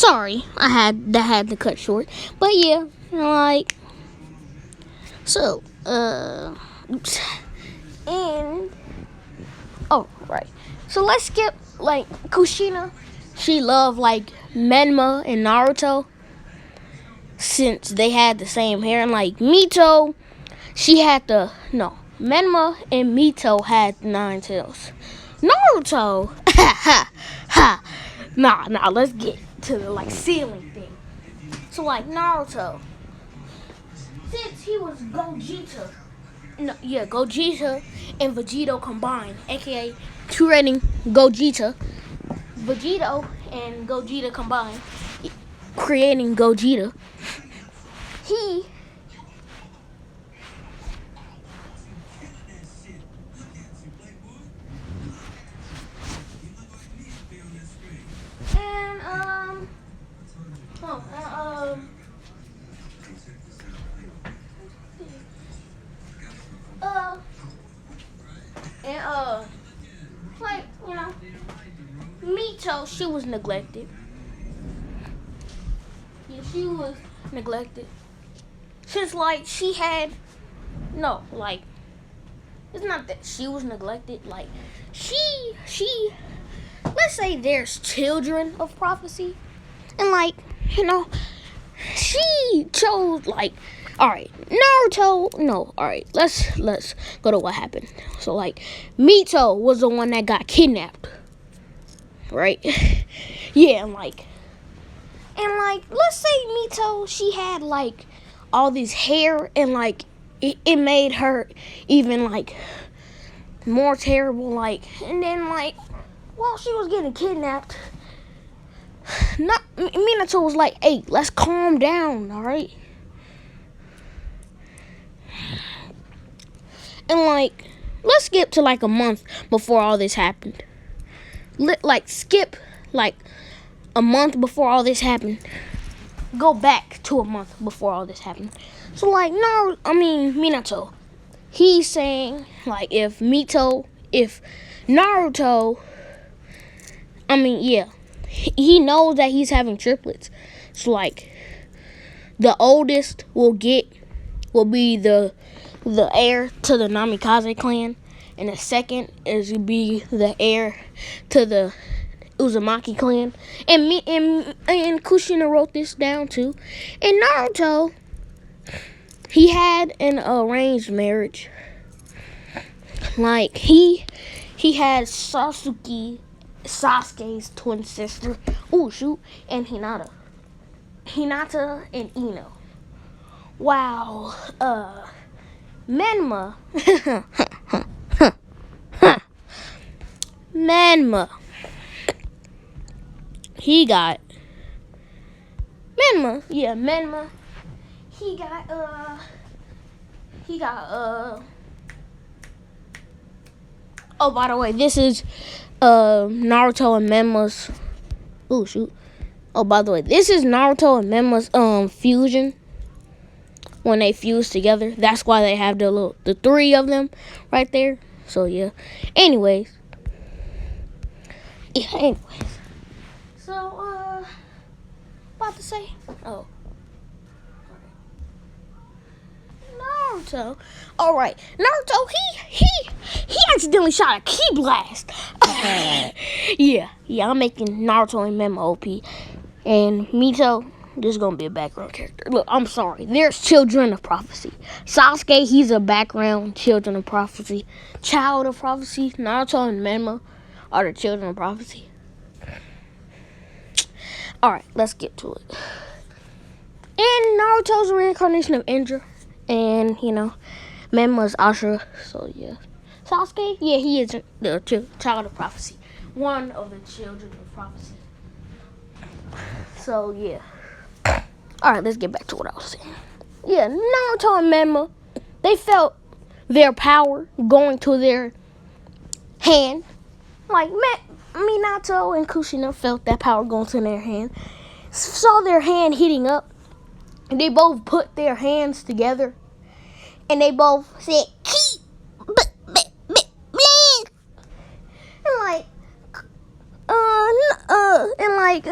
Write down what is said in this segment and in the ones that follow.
sorry, I had to cut short. But yeah, like, so, oops. And, oh, right. So let's skip, like, Kushina. She loved, like, Menma and Naruto, since they had the same hair. And, like, Mito, Menma and Mito had 9 tails. Naruto, Nah, let's get to the, like, ceiling thing. So, like, Naruto, since he was Gogito and Vegito combined, aka two rating Gogeta, Vegito and Gogeta combined, creating Gogeta. He and like, Mito, she was neglected. Yeah, she was neglected. Since, like, she had, no, like, it's not that she was neglected. Like, she, let's say there's children of prophecy. And, like, she chose, like, alright, Naruto, no, alright, let's go to what happened. So, like, Mito was the one that got kidnapped. Right? Yeah, and like, let's say Mito, she had, like, all this hair, and, like, it made her even, like, more terrible, like, and then, like, while she was getting kidnapped, Minato was like, hey, let's calm down, alright? And, like, let's skip to, like, a month before all this happened. Skip, like, a month before all this happened. Go back to a month before all this happened. So, like, Minato, he's saying, like, if Naruto, he knows that he's having triplets. So, like, the oldest will be the heir to the Namikaze clan, and the second is be the heir to the Uzumaki clan. And Kushina wrote this down too. And Naruto, he had an arranged marriage. Like, he had Sasuke's twin sister, and Hinata and Ino. Wow, Menma, Menma, he got Menma, he got oh, by the way, this is Naruto and Menma's, oh, by the way, this is Naruto and Menma's fusion. When they fuse together, that's why they have the 3 of them right there. So yeah. Anyways. So about to say, Naruto. All right, Naruto. He accidentally shot a ki blast. Yeah. I'm making Naruto and Menma OP, and Mito, this is gonna be a background character. Look, I'm sorry. There's children of prophecy. Sasuke, he's a background children of prophecy. Child of prophecy. Naruto and Menma are the children of prophecy. Alright, let's get to it. And Naruto's a reincarnation of Indra. And, Menma's Ashura. So, yeah. Sasuke, yeah, he is the child of prophecy. One of the children of prophecy. So, yeah. Alright, let's get back to what I was saying. Yeah, Naruto and Menma, they felt their power going to their hand. Like, Minato and Kushina felt that power going to their hand. Saw their hand heating up. And they both put their hands together. And they both said, keep. And like,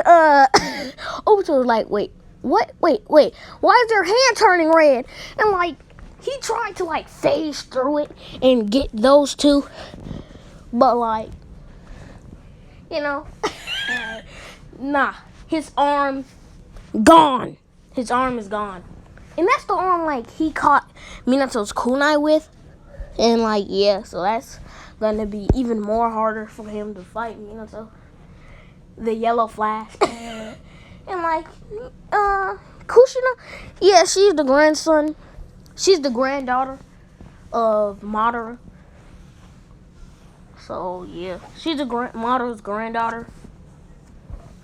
Obito was like, wait, what? Wait, why is their hand turning red? And like, he tried to like phase through it and get those two, but like, you know, nah, his arm gone. His arm is gone. And that's the arm like he caught Minato's kunai with. And like, yeah, so that's gonna be even more harder for him to fight Minato. The yellow flash. And like, Kushina, yeah, she's the grandson. She's the granddaughter of Madara. So yeah, she's Madara's granddaughter.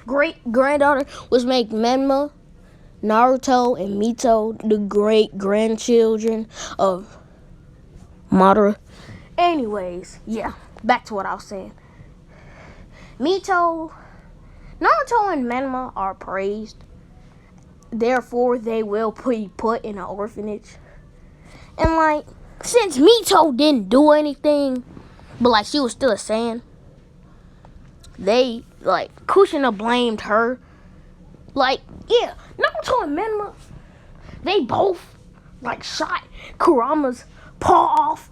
Great granddaughter, which make Menma, Naruto, and Mito the great grandchildren of Madara. Anyways, yeah, back to what I was saying. Naruto, and Menma are praised. Therefore, they will be put in an orphanage. And like, since Mito didn't do anything, but like she was still a Saiyan, they like Kushina blamed her. Like, yeah, Naruto and Menma, they both like shot Kurama's paw off.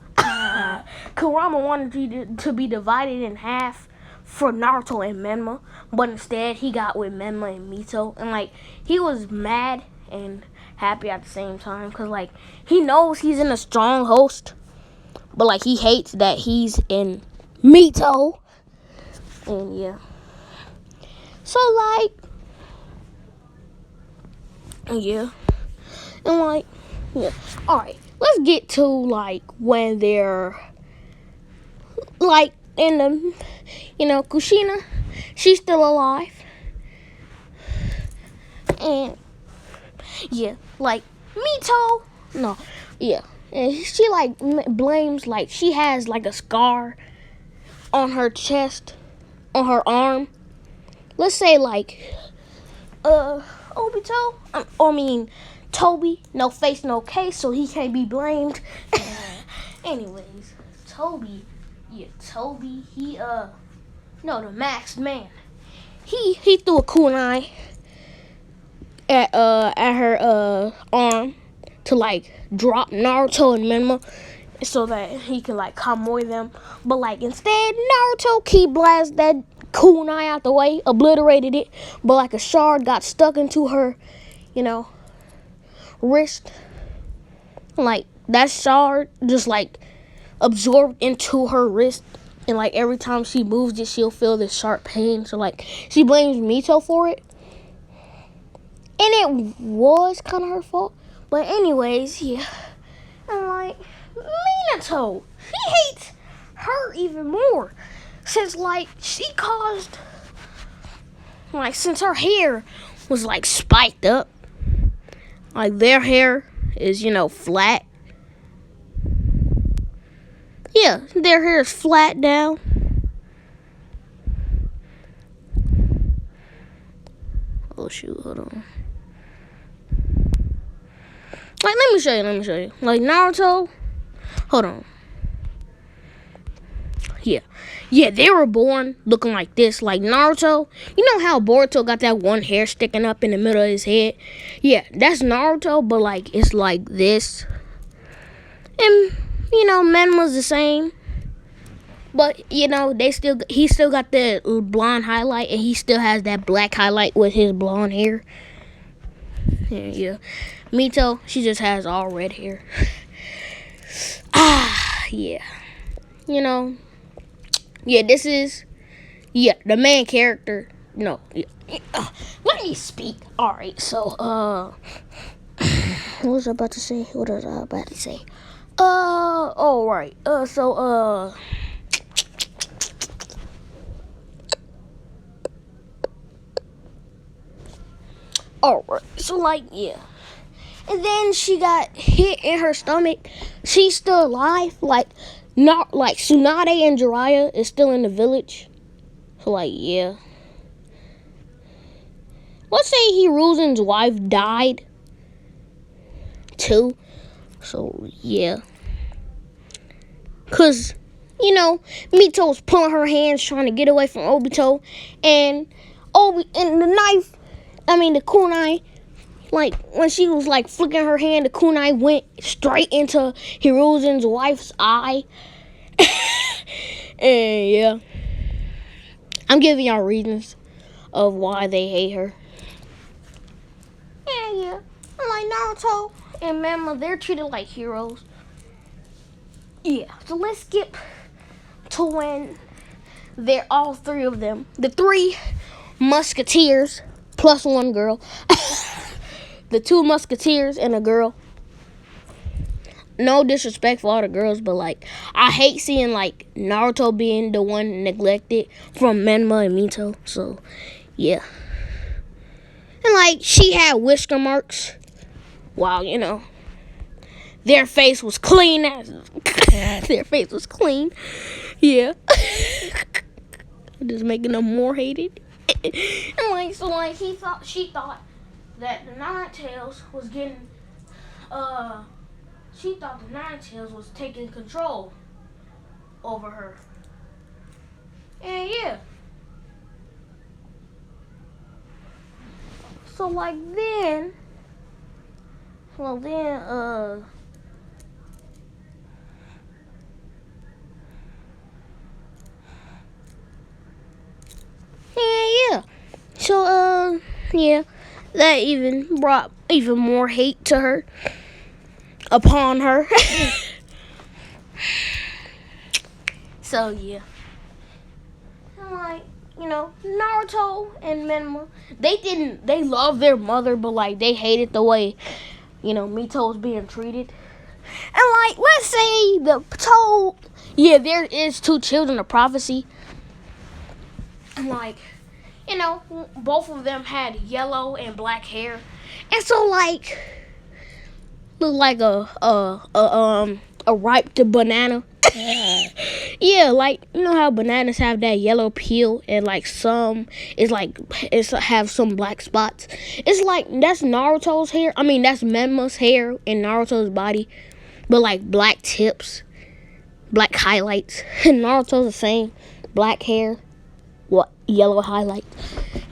Kurama wanted to be divided in half for Naruto and Menma, but instead he got with Menma and Mito, and like he was mad and happy at the same time, because like he knows he's in a strong host, but like he hates that he's in Mito. And yeah, so like, yeah, and like, yeah, alright, let's get to like when they're like in the, you know, Kushina, she's still alive. And yeah, like Mito, no, yeah, and she like blames, like she has like a scar on her chest, on her arm. Let's say like, Obito, Toby, no face, no case, so he can't be blamed. Anyways, Toby, he, the masked man, he threw a kunai at her, arm to, like, drop Naruto and Menma so that he can, like, kamoy them. But, like, instead, Naruto key blast that kunai out the way, obliterated it, but, like, a shard got stuck into her, you know, wrist. Like, that shard just, like, absorbed into her wrist, and like every time she moves it, she'll feel this sharp pain. So like she blames Mito for it, and it was kind of her fault. But anyways, yeah, and like Minato, he hates her even more, since like she caused, like, since her hair was like spiked up, like their hair is, you know, flat. Yeah, their hair is flat down. Oh shoot, hold on. Like, let me show you. Like Naruto, hold on. Yeah, they were born looking like this. Like Naruto, you know how Boruto got that one hair sticking up in the middle of his head? Yeah, that's Naruto, but like it's like this. And you know, Menma's the same, but you know he still got the blonde highlight, and he still has that black highlight with his blonde hair. Yeah. Mito, she just has all red hair. Yeah. You know. Yeah, this is the main character. No. Yeah. Let me speak. All right. So what was I about to say? All right. Alright, so like, yeah. And then she got hit in her stomach. She's still alive. Like, not like Tsunade and Jiraiya is still in the village. So like, yeah. Let's say Hiruzen's wife died too. So yeah. Cause, you know, Mito's pulling her hands trying to get away from Obito, and Oh, and the knife, the kunai, like, when she was, like, flicking her hand, the kunai went straight into Hiruzen's wife's eye. And, yeah. I'm giving y'all reasons of why they hate her. Yeah. Like, Naruto and Mama, they're treated like heroes. Yeah, so let's skip to when they're all three of them. The three musketeers, plus one girl. The two musketeers and a girl. No disrespect for all the girls, but, like, I hate seeing, like, Naruto being the one neglected from Menma and Mito. So, yeah. And, like, she had whisker marks. Wow, their face was clean. Their face was clean. Yeah. Just making them more hated. And, like, so, like, she thought that the Nine Tails was getting, she thought the Nine Tails was taking control over her. And, yeah. So, like, then, yeah. So, yeah, that even brought even more hate to her, upon her. So, yeah. And, like, Naruto and Menma, they love their mother, but, like, they hated the way, Mito was being treated. And, like, let's say there is two children of prophecy. And, like, both of them had yellow and black hair. And so, like, look like a ripe banana. Yeah, like, how bananas have that yellow peel, and, like, some have some black spots. It's like, that's Naruto's hair. That's Menma's hair in Naruto's body, but, like, black tips, black highlights. And Naruto's the same, black hair, yellow highlights.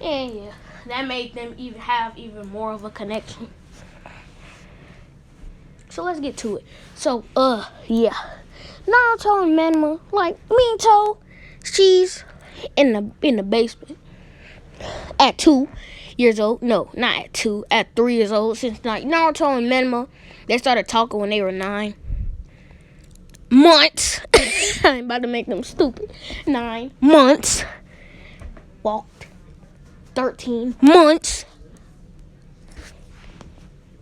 And, yeah, that made them have even more of a connection. So let's get to it. So, yeah. Naruto and Menma, like, Mito, she's in the basement at 2 years old. No, not at 2, at 3 years old. Since, like, Naruto and Menma, they started talking when they were 9 months. I'm about to make them stupid. 9 months. Walked 13 months.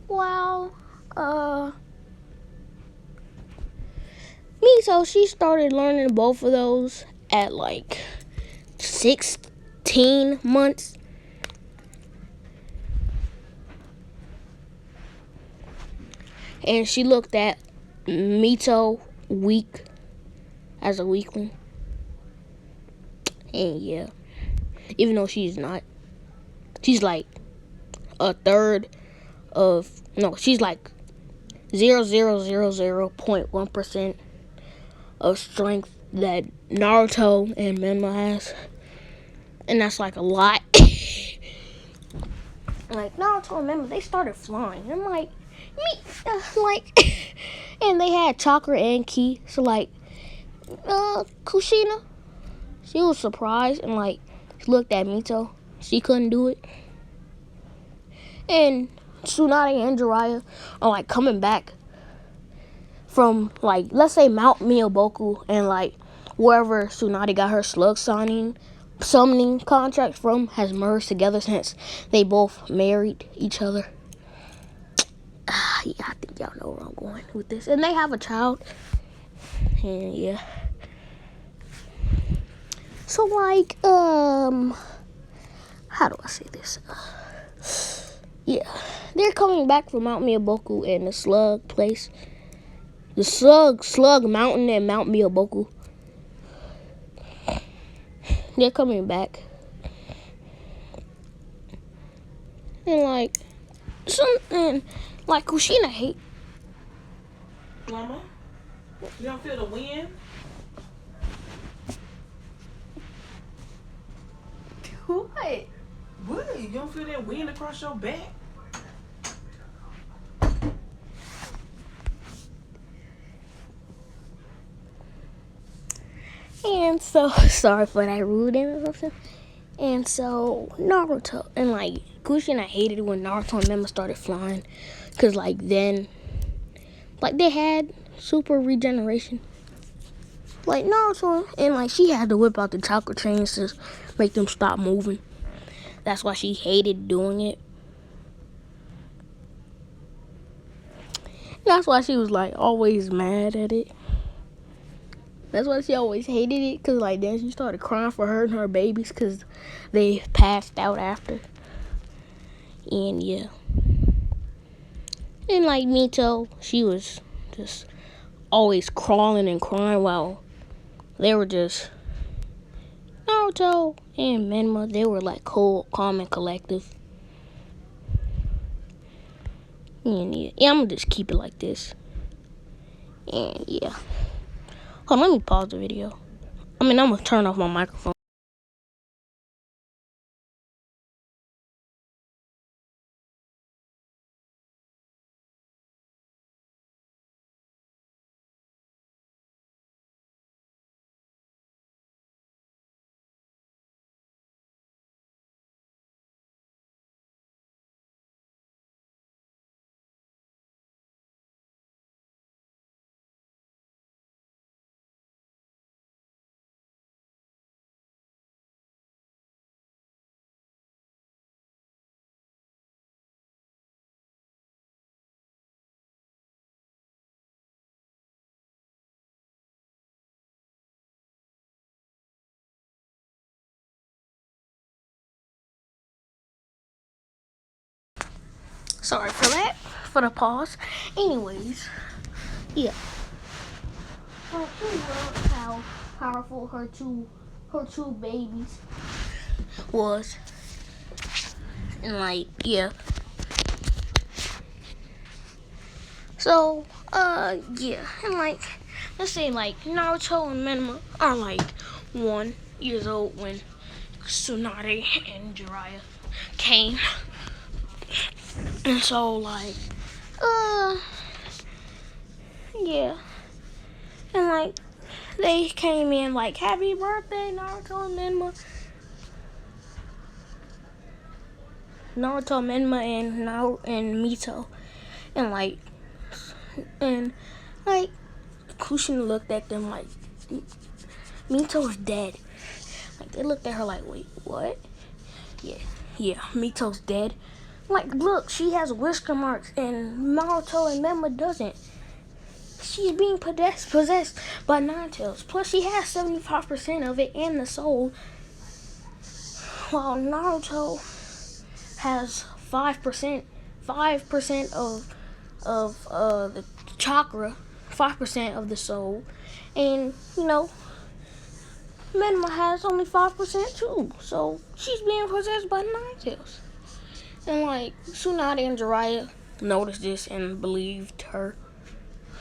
Wow. Mito, she started learning both of those at, like, 16 months. And she looked at Mito weak as a weakling. And, yeah. Even though she's not. She's, like, a third of... No, she's, like, 0.1% of strength that Naruto and Menma has. And that's, like, a lot. Like, Naruto and Menma, they started flying. I'm like, and they had chakra and ki. So, like, Kushina, she was surprised and, like, she looked at Mito. She couldn't do it. And Tsunade and Jiraiya are, like, coming back from, like, let's say Mount Miyaboku, and, like, wherever Tsunade got her slug summoning contract from has merged together since they both married each other. Yeah, I think y'all know where I'm going with this. And they have a child. And, yeah. So, like, how do I say this? Yeah. They're coming back from Mount Miyaboku and the slug place. The slug mountain and Mount Miyaboku. They're coming back. And, like, Kushina hate. Mama, you don't feel the wind? What? What? You don't feel that wind across your back? And so, sorry for that rude or something. And so, Naruto, and like, Kushi, I hated it when Naruto and Mema started flying. Because, like, then, like, they had super regeneration. Like, Naruto, and like, she had to whip out the chakra chains to make them stop moving. That's why she hated doing it. That's why she was, like, always mad at it. That's why she always hated it, because, like, then she started crying for her and her babies, because they passed out after. And, yeah. And, like, Mito, she was just always crawling and crying while they were just... Naruto and Menma, they were, like, cool, calm, and collective. And, yeah, I'm going to just keep it like this. And, yeah. Hold on, let me pause the video. I'm going to turn off my microphone. Sorry for that, for the pause. Anyways, yeah. Well, she loved how powerful her two babies was. And like, yeah. So, yeah. And like, let's say like Naruto and Menma are like 1 years old when Tsunade and Jiraiya came. And so like, yeah. And like, they came in like, happy birthday, Naruto and Menma. Naruto, Menma, and Mito. And like, Kushina looked at them like, Mito's dead. Like, they looked at her like, wait, what? Yeah, Mito's dead. Like, look, she has whisker marks, and Naruto and Menma doesn't. She's being possessed by Ninetales. Plus, she has 75% of it and the soul, while Naruto has 5% of the chakra, 5% of the soul, and you know, Menma has only 5% too. So she's being possessed by Ninetales. And like, Tsunade and Jiraiya noticed this and believed her.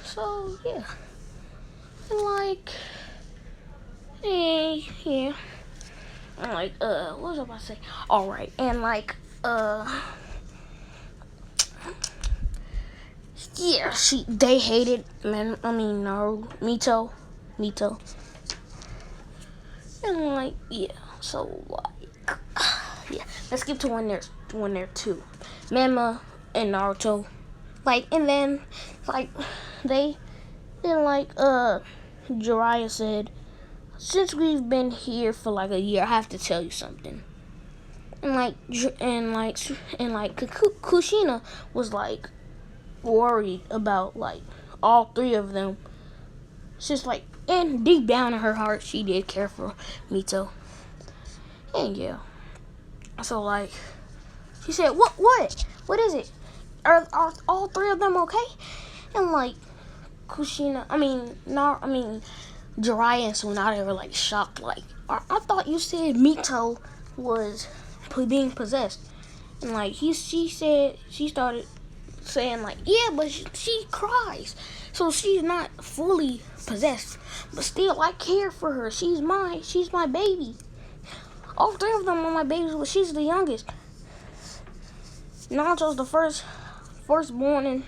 So yeah. And like, yeah. And like, what was I about to say? Alright, and like, yeah, they hated Mito. And like, yeah, so like, yeah, let's skip to when they're 2. Menma and Naruto. Like, and then like Jiraiya said, since we've been here for like a year, I have to tell you something. And Kushina was like worried about like all 3 of them. She's like, and deep down in her heart, she did care for Mito. And yeah, so like, she said, what is it? Are all 3 of them okay? And like, Jiraiya and Tsunade were like shocked. Like, I thought you said Mito was being possessed. And like, she started saying like, yeah, but she cries, so she's not fully possessed. But still, I care for her. She's my baby. All three of them are my babies, but she's the youngest. Naruto's the firstborn, and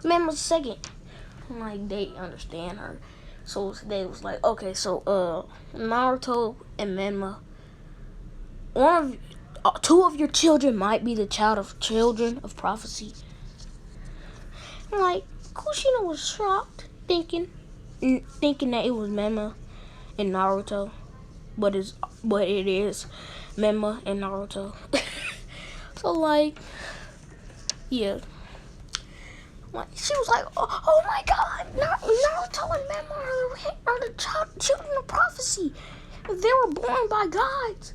Menma's second. Like, they understand her. So they was like, okay, so Naruto and Menma, two of your children might be the children of prophecy. And like, Kushina was shocked, thinking that it was Menma and Naruto, but it is Menma and Naruto. So like, yeah. Like, she was like, oh my god, Naruto and Menma are the children of prophecy. They were born by gods.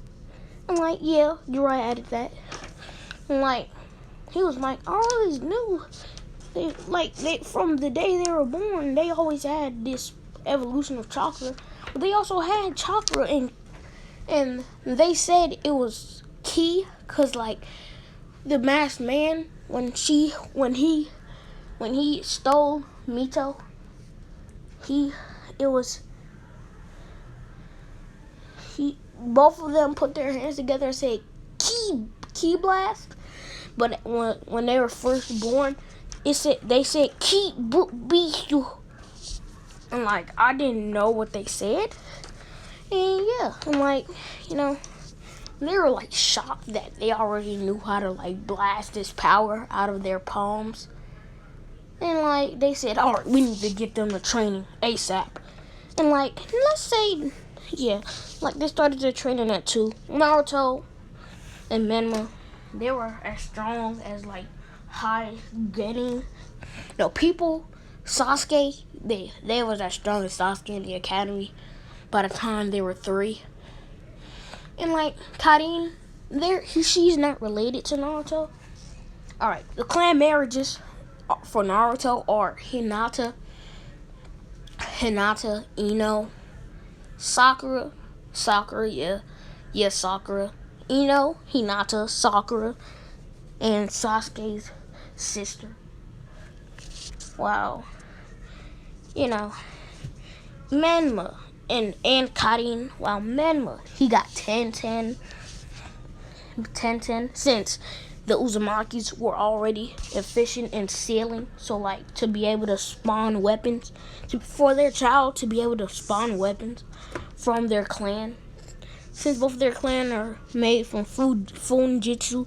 I'm like, yeah, you're right, I added that. And like, he was like, I always knew. They from the day they were born, they always had this evolution of chakra. But they also had chakra, and they said it was ki, cause like the masked man, when he stole Mito, both of them put their hands together and said ki blast. But when they were first born, they said ki bishu. And like, I didn't know what they said. And yeah, and like, you know, they were like shocked that they already knew how to like blast this power out of their palms. And like, they said, alright, we need to get them to training ASAP. And like, let's say, yeah, like they started their training at 2. Naruto and Menma, they were as strong as like high getting. People, Sasuke, they was as strong as Sasuke in the academy by the time they were 3. And like, Karin, she's not related to Naruto. Alright, the clan marriages for Naruto are Hinata, Ino, Sakura, Sakura, Ino, Hinata, Sakura, and Sasuke's sister. Wow. Menma and Karin, while Menma, he got 10-10, since the Uzumakis were already efficient in sealing. So like, to be able to spawn weapons, for their child to be able to spawn weapons from their clan, since both of their clan are made from funjutsu.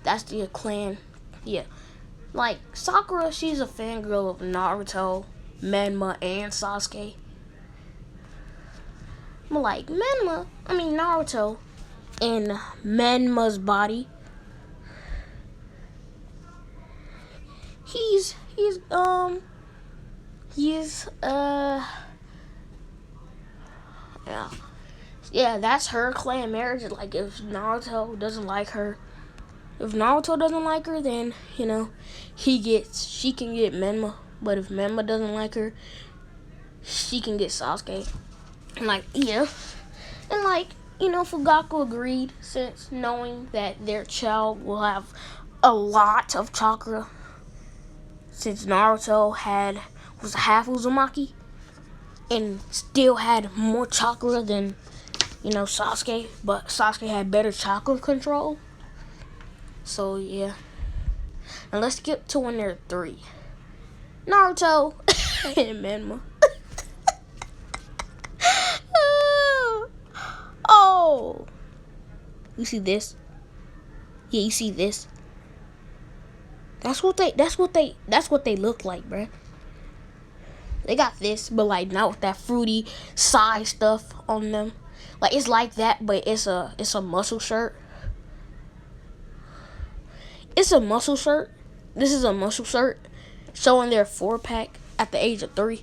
That's the clan. Yeah, like Sakura, she's a fangirl of Naruto, Menma, and Sasuke. But like Naruto in Menma's body, yeah, that's her clan marriage. Like, if Naruto doesn't like her, then she can get Menma. But if Menma doesn't like her, she can get Sasuke. And like, yeah, and like, Fugaku agreed, since knowing that their child will have a lot of chakra, since Naruto was half Uzumaki and still had more chakra than Sasuke, but Sasuke had better chakra control. So yeah, and let's get to when they're 3. Naruto and Menma. Oh, you see this? Yeah, you see this? That's what they look like, bruh. They got this, but like not with that fruity side stuff on them. Like, it's like that, but it's a muscle shirt. It's a muscle shirt. This is a muscle shirt showing their 4-pack at the age of 3.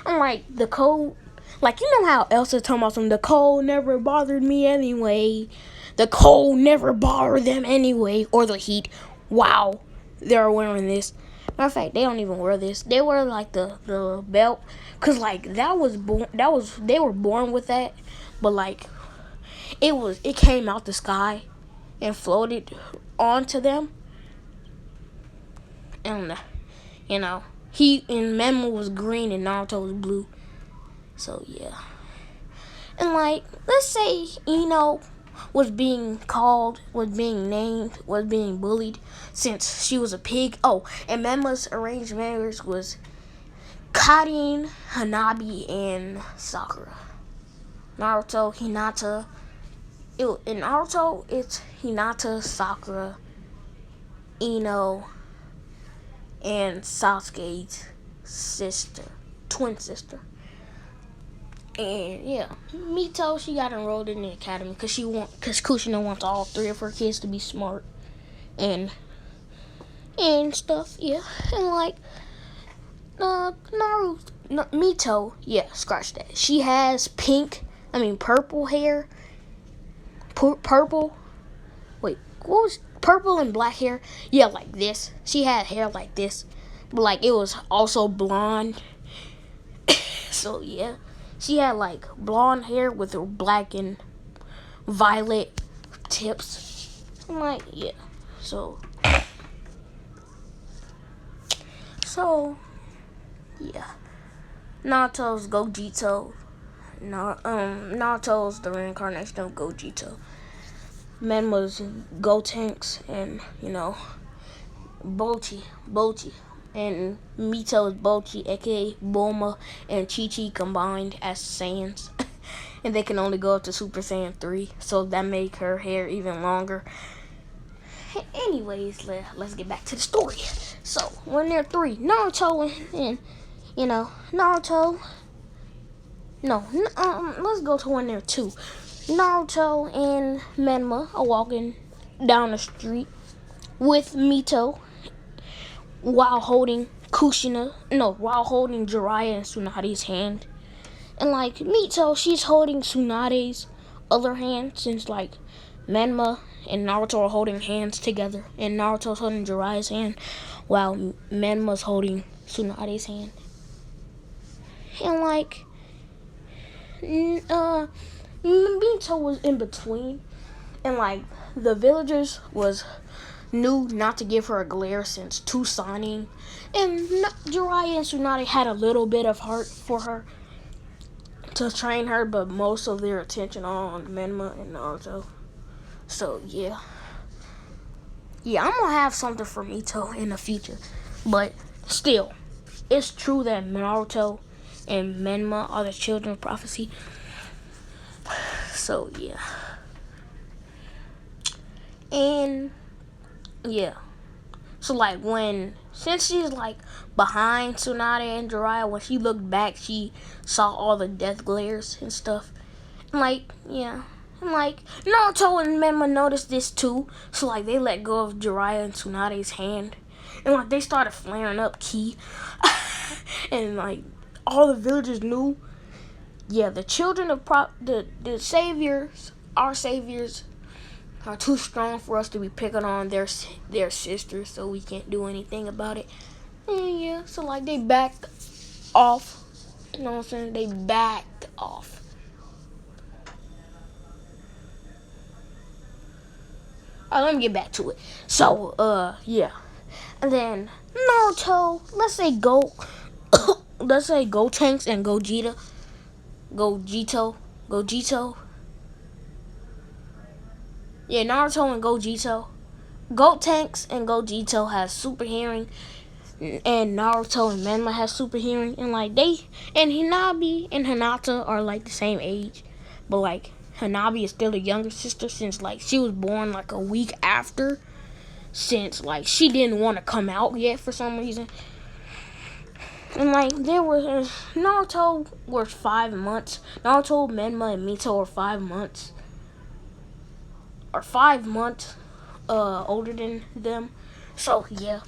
I'm like, the cold. Like, you know how Elsa talking about the cold never bothered me anyway. The cold never bothered them anyway. Or the heat. Wow. They're wearing this. Matter of fact, they don't even wear this. They wear like the belt. Cause like they were born with that. But like, it came out the sky and floated onto them. And Menma was green and Naruto was blue. So yeah. And like, let's say Ino was being called, was being named, was being bullied since she was a pig. Oh, and Menma's arranged marriage was Karin, Hanabi, and Sakura. Naruto, Hinata. In Naruto, it's Hinata, Sakura, Ino, and Sasuke's sister, twin sister. And yeah, Mito, she got enrolled in the academy because Kushina wants all three of her kids to be smart and stuff. Yeah, and like Mito, yeah, scratch that. She has purple hair. Purple. Wait, what was purple and black hair? Yeah, like this. She had hair like this, but like it was also blonde. So yeah. She had like blonde hair with black and violet tips. I'm like, yeah. So yeah. Naruto's Gogito. Naruto's the reincarnation of Gogito. Menma's Gotenks and Bochi. And Mito is Bochi, aka Bulma and Chi-Chi combined as Saiyans. And they can only go up to Super Saiyan 3, so that make her hair even longer. Anyways, let's get back to the story. So, when they're 3, Naruto and Naruto. No, let's go to when they're 2. Naruto and Menma are walking down the street with Mito while holding Jiraiya and Tsunade's hand. And like Mito, she's holding Tsunade's other hand since like Menma and Naruto are holding hands together, and Naruto's holding Jiraiya's hand while Menma's holding Tsunade's hand. And like Mito was in between, and like the villagers knew not to give her a glare since Tusanin, and Jiraiya and Tsunade had a little bit of heart for her to train her, but most of their attention on Menma and Naruto. So yeah, I'm gonna have something for Mito in the future, but still, it's true that Naruto and Menma are the children of prophecy. So yeah, and yeah. So like since she's like behind Tsunade and Jiraiya, when she looked back, she saw all the death glares and stuff. And like, yeah. And like Naruto and Menma noticed this too. So like they let go of Jiraiya and Tsunade's hand. And like they started flaring up ki. And like all the villagers knew, yeah, the children of the saviors, our saviors, are too strong for us to be picking on their sisters, so we can't do anything about it. And yeah, so like they backed off. You know what I'm saying? They backed off. Alright, let me get back to it. So, yeah. And then Naruto, let's say Gotenks and Gogito. Yeah, Naruto and Gogito. Gotenks and Gogito has super hearing, and Naruto and Menma has super hearing, and like Hanabi and Hinata are like the same age, but like Hanabi is still a younger sister since like she was born like a week after, since like she didn't want to come out yet for some reason. And like Naruto was 5 months. Naruto, Menma, and Mito are 5 months. Or 5 months older than them. So yeah.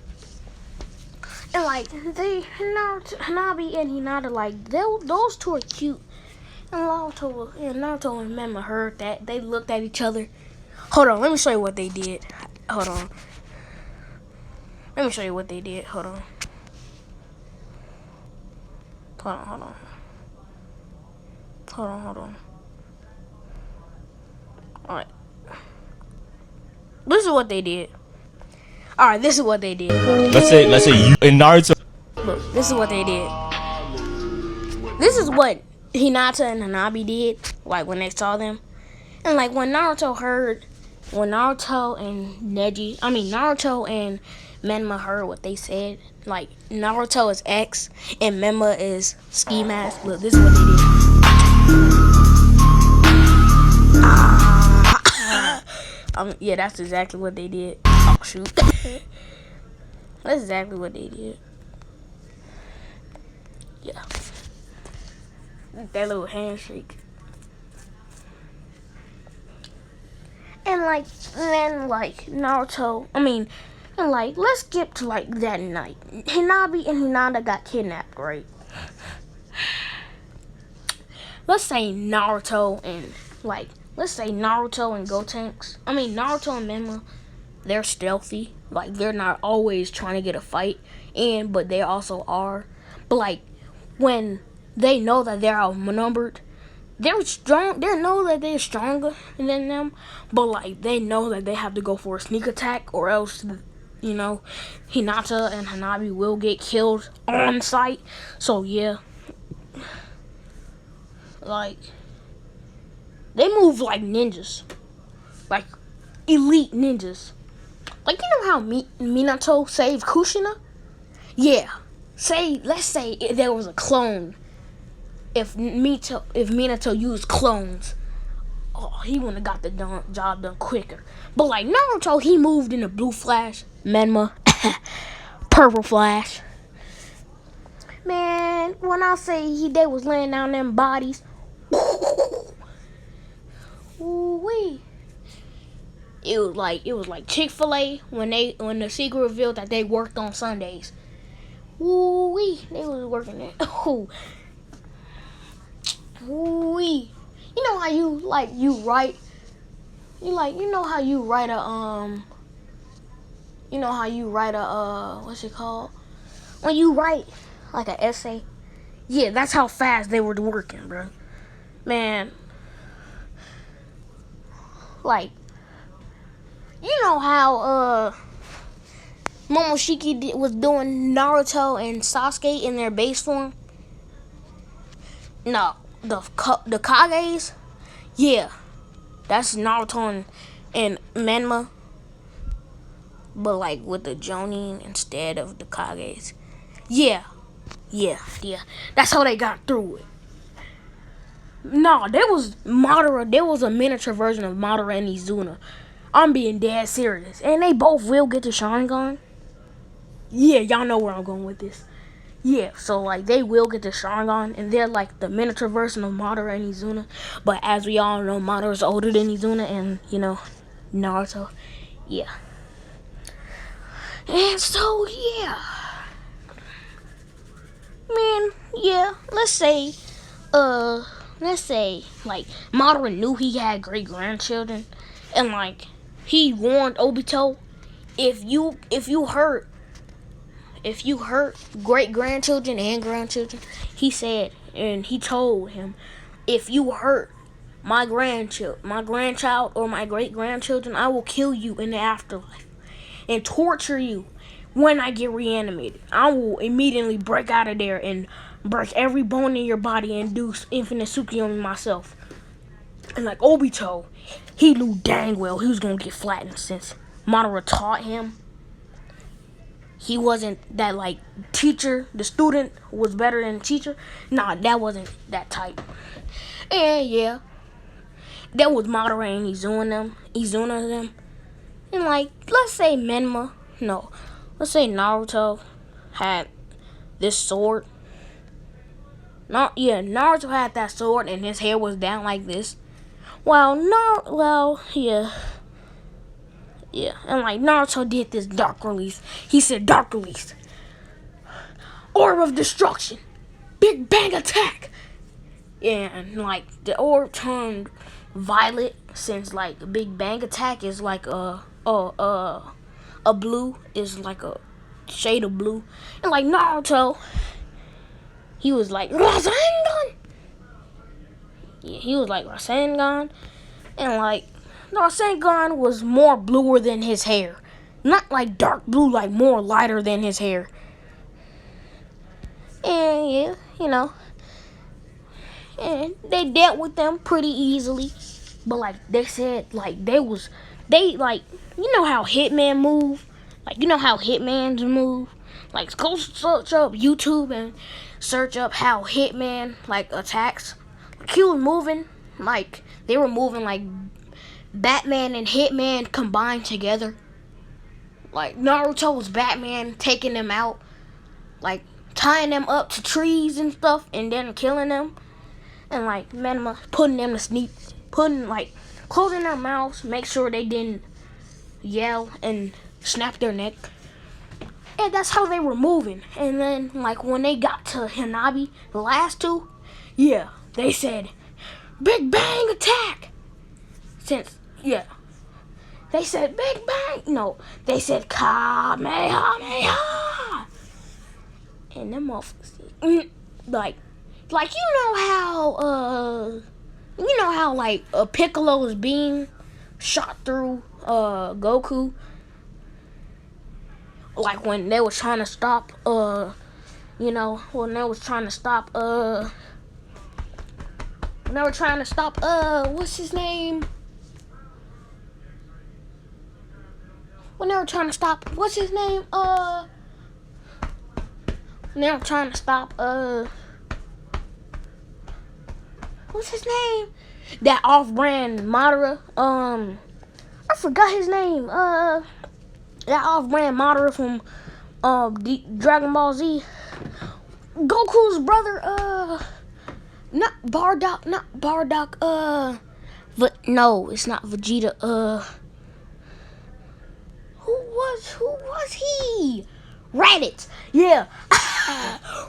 And like Hanabi and Hinata, like those two are cute. And Naruto and Menma heard that. They looked at each other. Hold on, let me show you what they did. Hold on. Let me show you what they did. Hold on. Alright. This is what they did. Alright, this is what they did. Let's say you in Naruto. Look, this is what they did. This is what Hinata and Hanabi did, like when they saw them. And like when Naruto and Menma heard what they said, like Naruto is X and Menma is Ski Mask. Look, this is what they did. Yeah, that's exactly what they did. Oh shoot. That's exactly what they did. Yeah. That little handshake. And then Naruto, and let's get to that night. Hinabi and Hinata got kidnapped, right? Let's say Naruto and Gotenks. Naruto and Menma, they're stealthy. Like, they're not always trying to get a fight, but they also are. But when they know that they're outnumbered, they're strong. They know that they're stronger than them, but they know that they have to go for a sneak attack, or else, Hinata and Hanabi will get killed on sight. So yeah, they move like ninjas, like elite ninjas. You know how Minato saved Kushina? Yeah. Let's say there was a clone. If Minato used clones, he wouldn't have got the job done quicker. But Naruto, he moved in a blue flash, Menma, purple flash. Man, when I say they was laying down them bodies, ooh-wee. It was like Chick-fil-A when the secret revealed that they worked on Sundays. Ooh-wee, they was working there. Ooh-wee. You know how you write what's it called? When you write an essay. Yeah, that's how fast they were working, bro. Man. You know how Momoshiki was doing Naruto and Sasuke in their base form? No, the Kages? Yeah, that's Naruto and Menma, but with the Jonin instead of the Kages. Yeah, that's how they got through it. No, there was a miniature version of Madara and Izuna. I'm being dead serious. And they both will get the Sharingan. Yeah, y'all know where I'm going with this. Yeah, so they will get the Sharingan, and they're the miniature version of Madara and Izuna. But as we all know, Madara's older than Izuna and, Naruto. Yeah. And so, yeah. Man, yeah, let's say Madara knew he had great-grandchildren, and he warned Obito, if you hurt great-grandchildren and grandchildren, he said, and he told him, if you hurt my grandchild or my great-grandchildren, I will kill you in the afterlife and torture you when I get reanimated. I will immediately break out of there and break every bone in your body and do infinite Tsukuyomi myself. And Obito, he knew dang well he was gonna get flattened since Madara taught him. He wasn't that teacher, the student was better than the teacher. Nah, that wasn't that type. And yeah, that was Madara and Izuna them. And let's say Naruto had this sword. Naruto had that sword and his hair was down like this. Yeah, and Naruto did this dark release. He said dark release. Orb of destruction. Big bang attack. Yeah, and the orb turned violet since big bang attack is a blue, is a shade of blue. And Naruto, he was Rasengan. Yeah, he was Rasengan. And Rasengan was more bluer than his hair. Not dark blue, more lighter than his hair. And yeah, and they dealt with them pretty easily. But like they said, like they like, you know how hitmen move, like you know how hitmans move. Like go search up YouTube and search up how hitman like attacks. Like he was moving, like they were moving like Batman and Hitman combined together. Like Naruto was Batman taking them out, like tying them up to trees and stuff, and then killing them. And like Manama putting them to sleep, putting like closing their mouths, make sure they didn't yell and snap their neck. And that's how they were moving. And then like when they got to Hinobi, the last two, yeah, they said Big Bang attack. They said Big Bang. No, they said Kamehameha. And them motherfuckers, like you know how like Piccolo's beam shot through Goku, like when they was trying to stop when they were trying to stop what's his name? When they were trying to stop what's his name? When they were trying to stop what's his name? That off-brand Madara. I forgot his name. That off-brand Madara from Dragon Ball Z. Goku's brother. Not Bardock. No, it's not Vegeta. Who was he? Raditz. Yeah.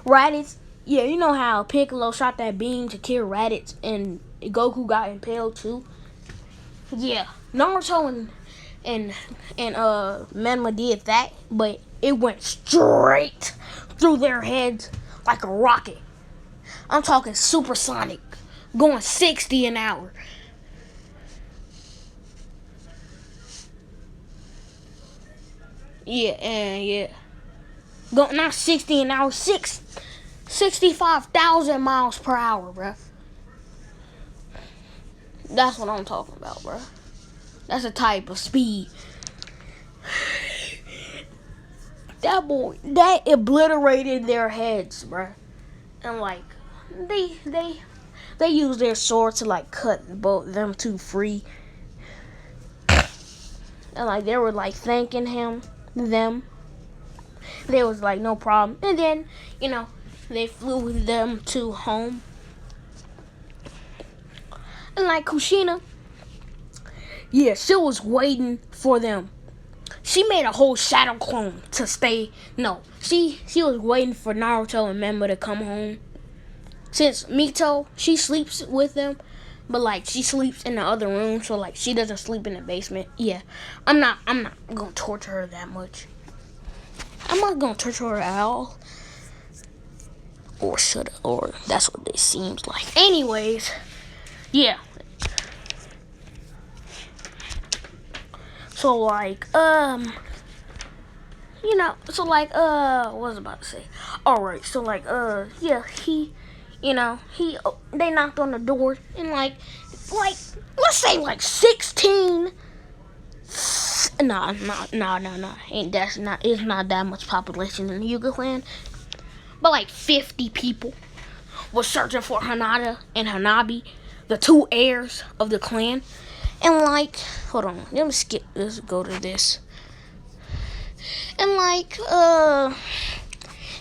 Raditz. Yeah, you know how Piccolo shot that beam to kill Raditz and Goku got impaled too? Yeah, Naruto and Menma did that, but it went straight through their heads like a rocket. I'm talking supersonic, going 60 an hour. Go not 60 an hour, 65,000 miles per hour, bruh. That's what I'm talking about, bruh. That's a type of speed. That obliterated their heads, bruh. And like, they used their sword to like cut both them two free. And like they were like thanking them. They was like no problem. And then, they flew with them to home. And like Kushina, yeah, she was waiting for them. She made a whole shadow clone to stay. No, she was waiting for Naruto and Memba to come home. Since Mito, she sleeps with them, but like she sleeps in the other room, so like she doesn't sleep in the basement. Yeah, I'm not gonna torture her that much. I'm not gonna torture her at all. Or that's what it seems like. Anyways, yeah. So like, what was I about to say? Alright, so like, yeah, they knocked on the door and like, let's say like 16. Nah. It's not that much population in Yuga clan. But like 50 people were searching for Hinata and Hanabi, the two heirs of the clan. And like, hold on, let me skip this, go to this. And like,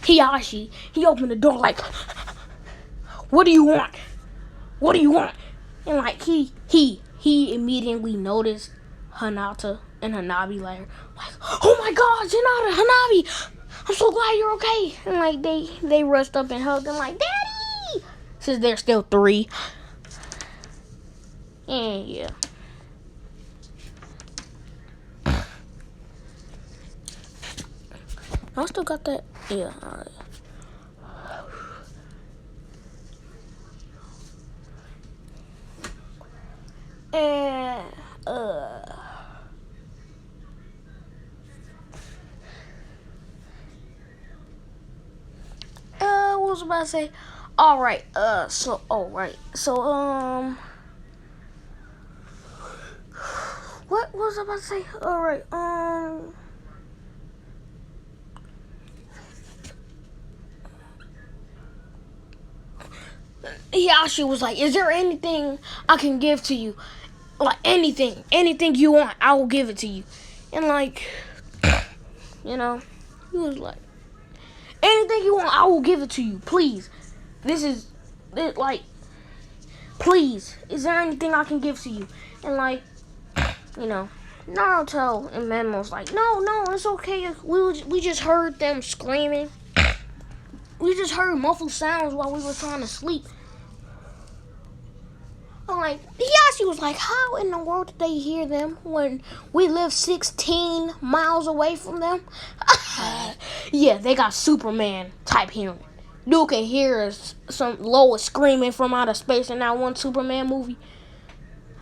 Hiyashi, he opened the door like, what do you want? And like, he immediately noticed Hinata and Hanabi like, oh my God, Hinata, Hanabi, I'm so glad you're okay. And like, they rushed up and hugged him like, Daddy! Since they're still 3. And yeah. I still got that. Yeah, alright. And, about to say? Alright, so, what was I about to say? Alright, Hiyashi was like, is there anything I can give to you? Like, anything you want, I will give it to you. And like, you know, he was like, anything you want, I will give it to you, please. Like, please, is there anything I can give to you? And like, you know, Naruto and Menma was like, no, it's okay. We just heard them screaming. We just heard muffled sounds while we were trying to sleep. I'm like, Hiyashi was like, how in the world did they hear them when we live 16 miles away from them? Yeah, they got Superman type hearing. Dude can hear some Lois screaming from outer space in that one Superman movie.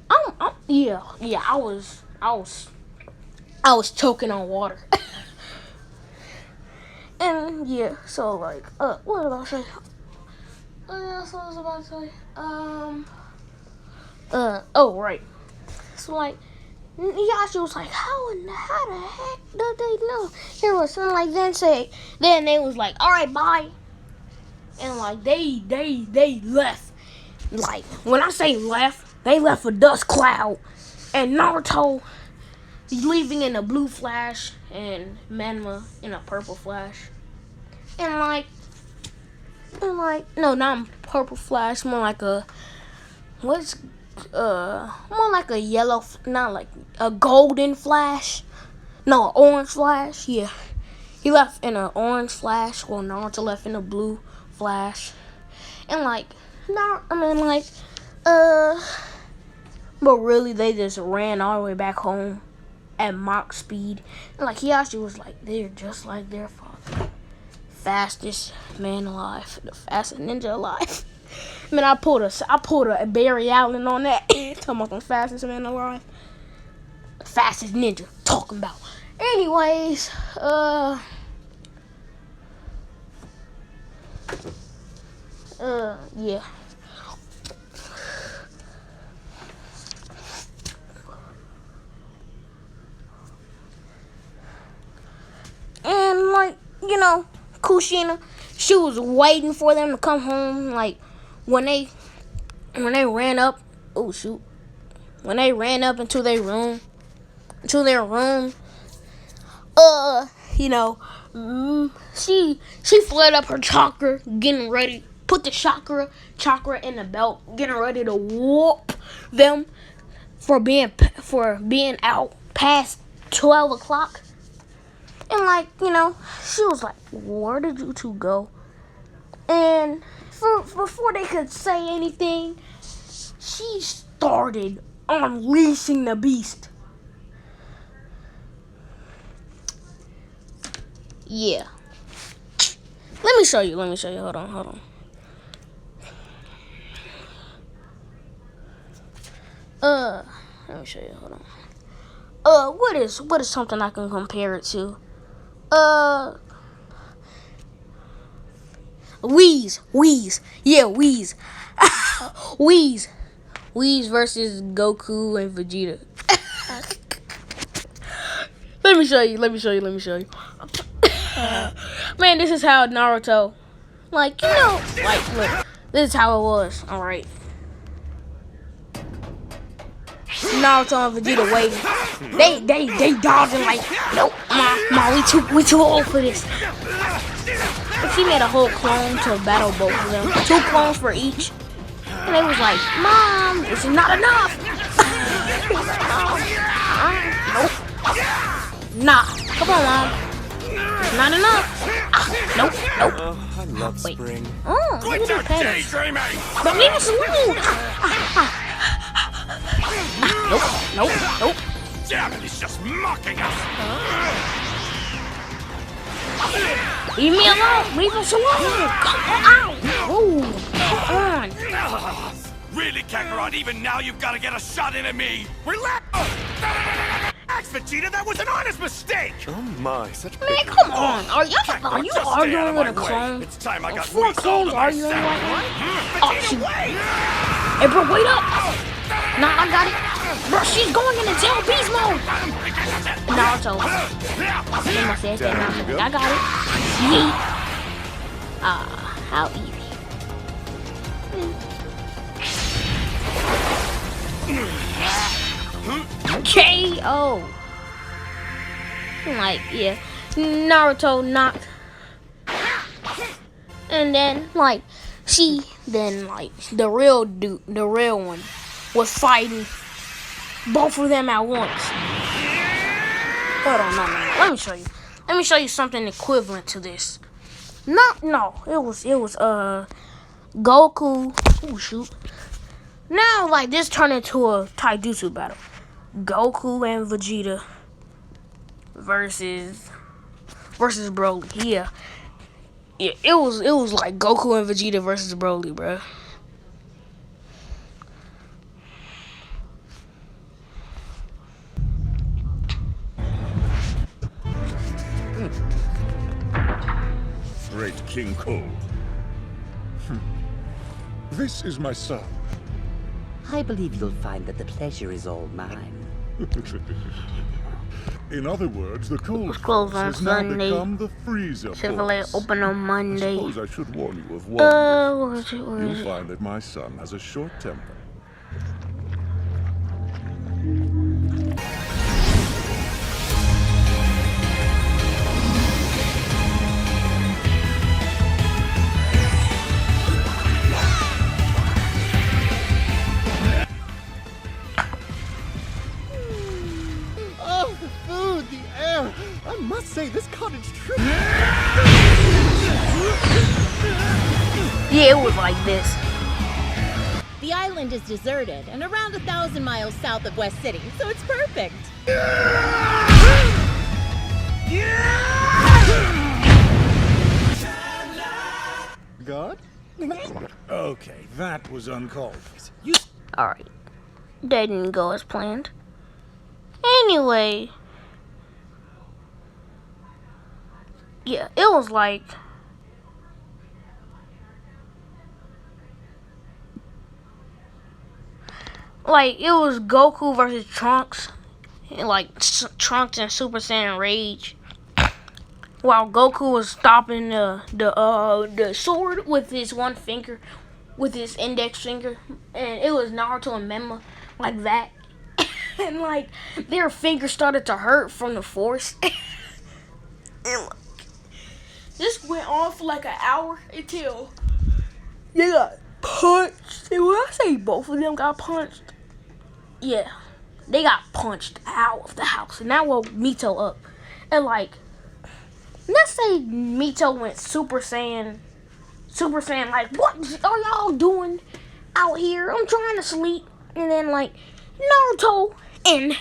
I was choking on water. And yeah, so like, what was I about to say? That's what I was about to say. Oh right. So like, Hiyashi was like, how the heck did they know? Here was something like then they was like, all right, bye. And like they left. Like when I say left, they left a dust cloud. And Naruto leaving in a blue flash and Menma in a purple flash. And like no, not purple flash, more like a more like a yellow, not like a golden flash. No, an orange flash. Yeah, he left in an orange flash, while Naruto left in a blue flash. And like, but really they just ran all the way back home at Mach speed. And like Hiyashi was like, they're just like their father, fastest man alive, the fastest ninja alive. Man, I pulled a Barry Allen on that. Talking about the fastest man alive, the fastest ninja. Talking about. Anyways, yeah. And like, you know, Kushina, she was waiting for them to come home. Like when they ran up, when they ran up into their room, you know, she flared up her chakra, getting ready, put the chakra in the belt, getting ready to whoop them for being out past 12 o'clock. And like, you know, she was like, where did you two go? And before they could say anything, she started unleashing the beast. Yeah. Let me show you. Hold on. Let me show you. Hold on. What is something I can compare it to? Wheeze. Yeah, Wheeze. Wheeze versus Goku and Vegeta. Let me show you. Man, this is how Naruto, like, you know, like, look, this is how it was, alright. Naruto and Vegeta waiting. They dodging like, nope, ma, we too old for this. But she made a whole clone to battle both of them. 2 clones for each. And they was like, Mom, this is not enough. Nope. Nah, come on, Mom. It's not enough. Nope. I love spring. Oh, look at that daydreaming. But leave us alone. Nope. Damn it, he's just mocking us. Leave me alone. Leave us alone. Come on. Really, Kakarot, even now you've got to get a shot in at me. Relax. Relax, Vegeta, that was an honest mistake! Oh my, such Man, big come mouth. on. Are you Just stay out arguing of with my a way. clone? It's time I got Four Whis all clones to arguing myself. right now? Vegeta, Oh, shoot. wait! Hey, bro, wait up. Nah, I got it. Bro, she's going into Tail Beast mode. Naruto. Mama said that. I got it. Yeet. How easy. KO. Like, yeah. Naruto knocked. And then, like, the real dude, the real one, was fighting both of them at once. Hold on, no. Let me show you. Let me show you something equivalent to this. No. It was Goku. Oh shoot. Now, like, this turned into a taijutsu battle. Goku and Vegeta versus Broly. Yeah, it was like Goku and Vegeta versus Broly, bro. Great King Cold. This is my son. I believe you'll find that the pleasure is all mine. In other words, the Cold Close Force on has now Sunday. become the Freezer Chick-fil-A Force. open on I Monday. suppose I should warn you of one. Where is You'll it? find that my son has a short temper. Oh, the food, the air. I must say, this cottage trip. Yeah, it was like this. The island is deserted and around 1,000 miles south of West City, so it's perfect. God? Okay, that was uncalled for. Alright. That didn't go as planned. Anyway. Yeah, it was like it was Goku versus Trunks. And like Trunks and Super Saiyan Rage. While Goku was stopping the sword with his one finger, with his index finger, and it was Naruto and Menma like that, and like their fingers started to hurt from the force. And like, this went on for like an hour until they got punched. And when I say both of them got punched, yeah, they got punched out of the house, and that woke Mito up, and like. Let's say Mito went Super Saiyan, like, what are y'all doing out here? I'm trying to sleep. And then, like, Naruto and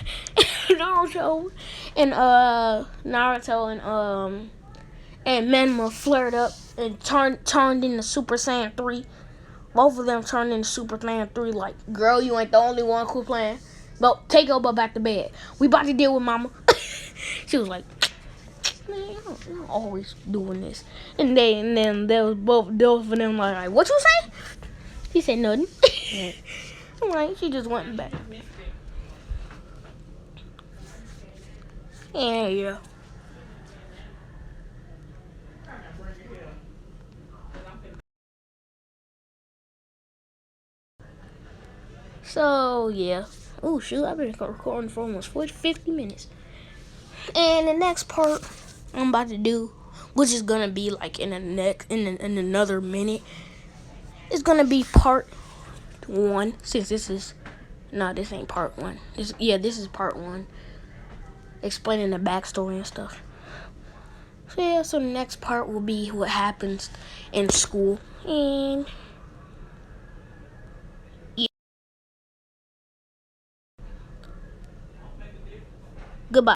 Menma flared up and turned into Super Saiyan 3. Both of them turned into Super Saiyan 3, like, girl, you ain't the only one who playing. But take Oba back to bed. We about to deal with mama. She was like, man, I'm always doing this. And then there was both of them like, what you say? He said nothing. I'm like, she just went back. Yeah. So yeah. Oh shoot, I've been recording for almost 50 minutes. And the next part I'm about to do, which is gonna be like in another minute, is gonna be part 1. Since this ain't part 1. This is part 1, explaining the backstory and stuff. So yeah, so the next part will be what happens in school, and yeah. Goodbye.